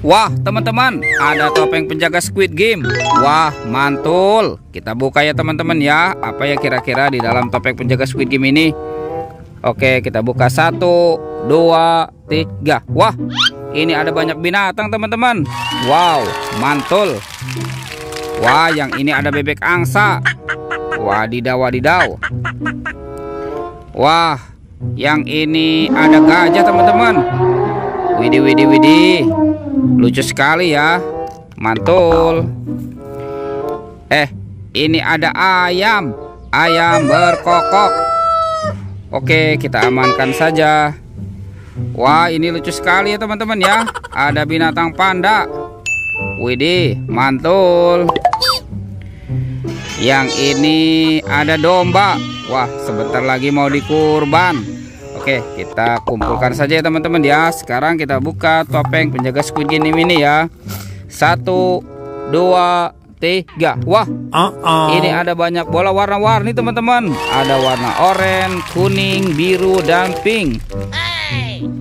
Wah, teman-teman, ada topeng penjaga Squid Game. Wah, mantul. Kita buka ya teman-teman ya. Apa ya kira-kira di dalam topeng penjaga Squid Game ini? Oke, kita buka 1, 2, 3. Wah, ini ada banyak binatang teman-teman. Wow, mantul. Wah, yang ini ada bebek angsa. Wadidaw, wadidaw. Wah, yang ini ada gajah teman-teman. Widih, widih, widih. Lucu sekali ya. Mantul. Ini ada ayam. Ayam berkokok. Oke, kita amankan saja. Wah, ini lucu sekali ya teman-teman ya. Ada binatang panda. Widih, mantul. Yang ini ada domba. Wah, sebentar lagi mau dikurban. Oke, kita kumpulkan saja ya teman-teman ya. Sekarang kita buka topeng penjaga Squid Game ini ya. 1, 2, 3. Wah, ini ada banyak bola warna-warni teman-teman. Ada warna oranye, kuning, biru, dan pink.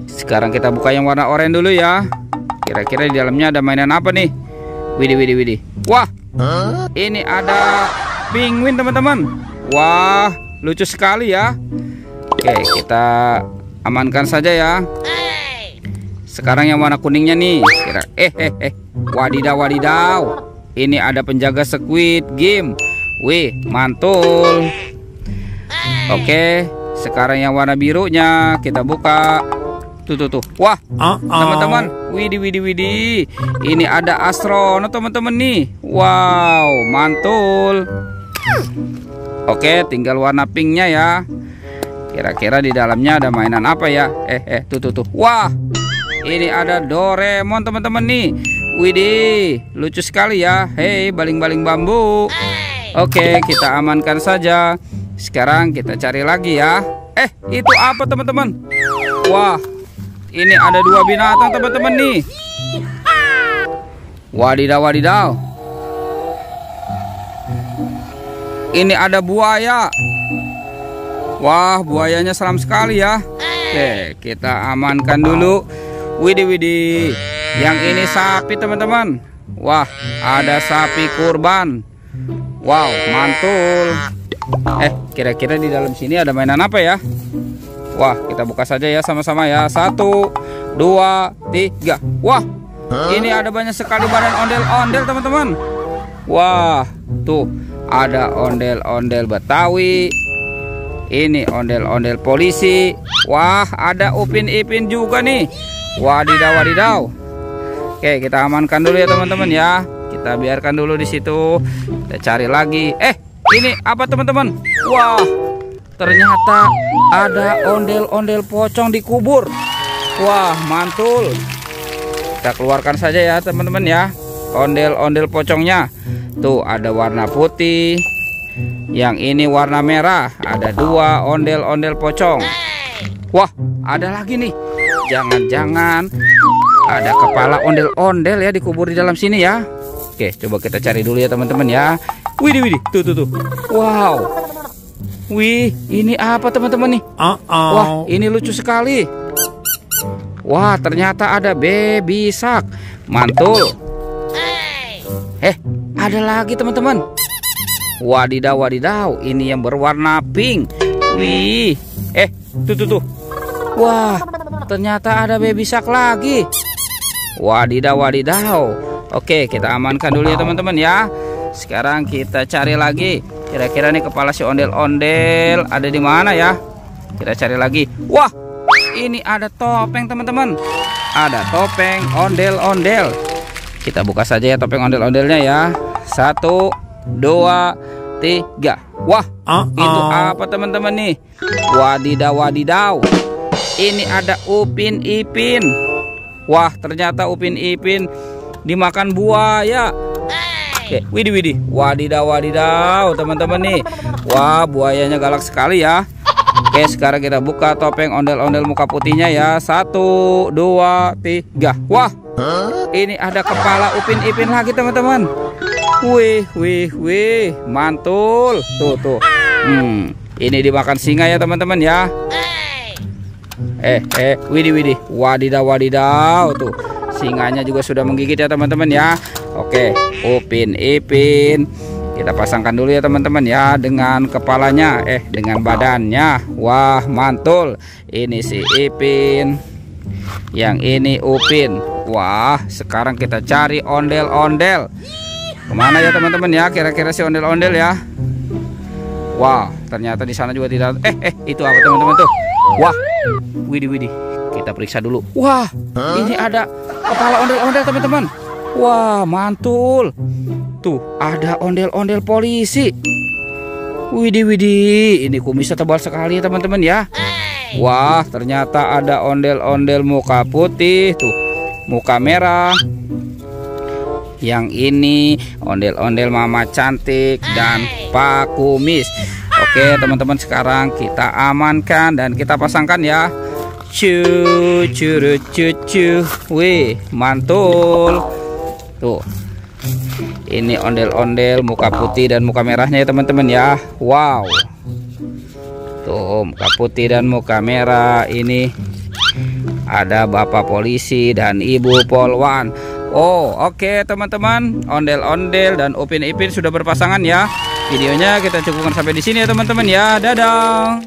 Sekarang kita buka yang warna oranye dulu ya. Kira-kira di dalamnya ada mainan apa nih? Widih, widih, widih. Wah, ini ada penguin teman-teman. Wah, lucu sekali ya. Oke, kita amankan saja ya. Sekarang yang warna kuningnya nih. Wadidaw, wadidaw. Ini ada penjaga Squid Game. Wih, mantul. Oke, sekarang yang warna birunya kita buka. Tuh. Wah, teman-teman. Widih, widih, widih. Ini ada astronot teman-teman nih. Wow, mantul. Oke, tinggal warna pinknya ya. Kira-kira di dalamnya ada mainan apa ya? Tuh. Wah, ini ada Doraemon teman-teman nih. Widih, lucu sekali ya. Hei, baling-baling bambu. Oke, kita amankan saja. Sekarang kita cari lagi ya. Itu apa teman-teman? Wah, ini ada 2 binatang teman-teman nih. Wadidaw, wadidaw. Ini ada buaya. Wah, buayanya seram sekali ya. Oke, kita amankan dulu. Widih, widih. Yang ini sapi teman-teman. Wah, ada sapi kurban. Wow, mantul. Kira-kira di dalam sini ada mainan apa ya? Wah, kita buka saja ya sama-sama ya. 1, 2, 3. Wah, ini ada banyak sekali badan ondel-ondel teman-teman. Wah, tuh ada ondel-ondel Betawi. Ini ondel-ondel polisi. Wah, ada Upin Ipin juga nih. Wadidaw, wadidaw. Oke, kita amankan dulu ya teman-teman ya. Kita biarkan dulu di situ. Kita cari lagi. Ini apa teman-teman? Wah, ternyata ada ondel-ondel pocong dikubur. Wah, mantul. Kita keluarkan saja ya teman-teman ya. Ondel-ondel pocongnya. Tuh ada warna putih. Yang ini warna merah. Ada 2 ondel-ondel pocong. Wah, ada lagi nih. Jangan-jangan ada kepala ondel-ondel ya dikubur di dalam sini ya. Oke, coba kita cari dulu ya teman-teman ya. Widih, widih. Tuh. Wow. Wih, ini apa teman-teman nih? Wah, ini lucu sekali. Wah, ternyata ada baby shark. Mantul. Ada lagi teman-teman. Wadidaw, wadidaw. Ini yang berwarna pink. Wih. Tuh. Wah, ternyata ada baby shark lagi. Wadidaw, wadidaw. Oke, kita amankan dulu ya teman-teman ya. Sekarang kita cari lagi. Kira-kira nih kepala si ondel-ondel ada di mana ya? Kita cari lagi. Wah, ini ada topeng teman-teman. Ada topeng ondel-ondel. Kita buka saja ya topeng ondel-ondelnya ya. 1, 2, 3. Wah, itu apa teman-teman nih? Wadidaw, wadidaw. Ini ada Upin Ipin. Wah, ternyata Upin Ipin dimakan buaya. Oke, widih. Wadidaw, wadidaw teman-teman nih. Wah, buayanya galak sekali ya. Oke, sekarang kita buka topeng ondel-ondel muka putihnya ya. 1, 2, 3. Wah, ini ada kepala Upin Ipin lagi teman-teman. Wih, mantul. Tuh. Ini dimakan singa ya teman-teman ya. Widih. Wadidaw tuh. Singanya juga sudah menggigit ya teman-teman ya. Oke, Upin Ipin kita pasangkan dulu ya teman-teman ya, dengan kepalanya, dengan badannya. Wah, mantul. Ini si Ipin, yang ini Upin. Wah, sekarang kita cari ondel-ondel. Kemana ya teman-teman ya? Kira-kira si ondel-ondel ya. Wah, ternyata di sana juga tidak. Itu apa teman-teman tuh? Wah, widih. Kita periksa dulu. Wah, ini ada kepala ondel-ondel teman-teman. Wah, mantul. Tuh, ada ondel-ondel polisi. Widih. Ini kumisnya tebal sekali ya teman-teman ya. Wah, ternyata ada ondel-ondel muka putih. Tuh, muka merah. Yang ini ondel-ondel Mama Cantik dan Pak Kumis. Oke teman-teman, sekarang kita amankan dan kita pasangkan ya. Cucu. Wih, mantul. Tuh, ini ondel-ondel muka putih dan muka merahnya ya teman-teman ya. Wow. Tuh, muka putih dan muka merah. Ini ada Bapak Polisi dan Ibu Polwan. Oh, oke teman-teman, ondel-ondel dan Upin Ipin sudah berpasangan ya. Videonya kita cukupkan sampai di sini ya teman-teman ya. Dadah.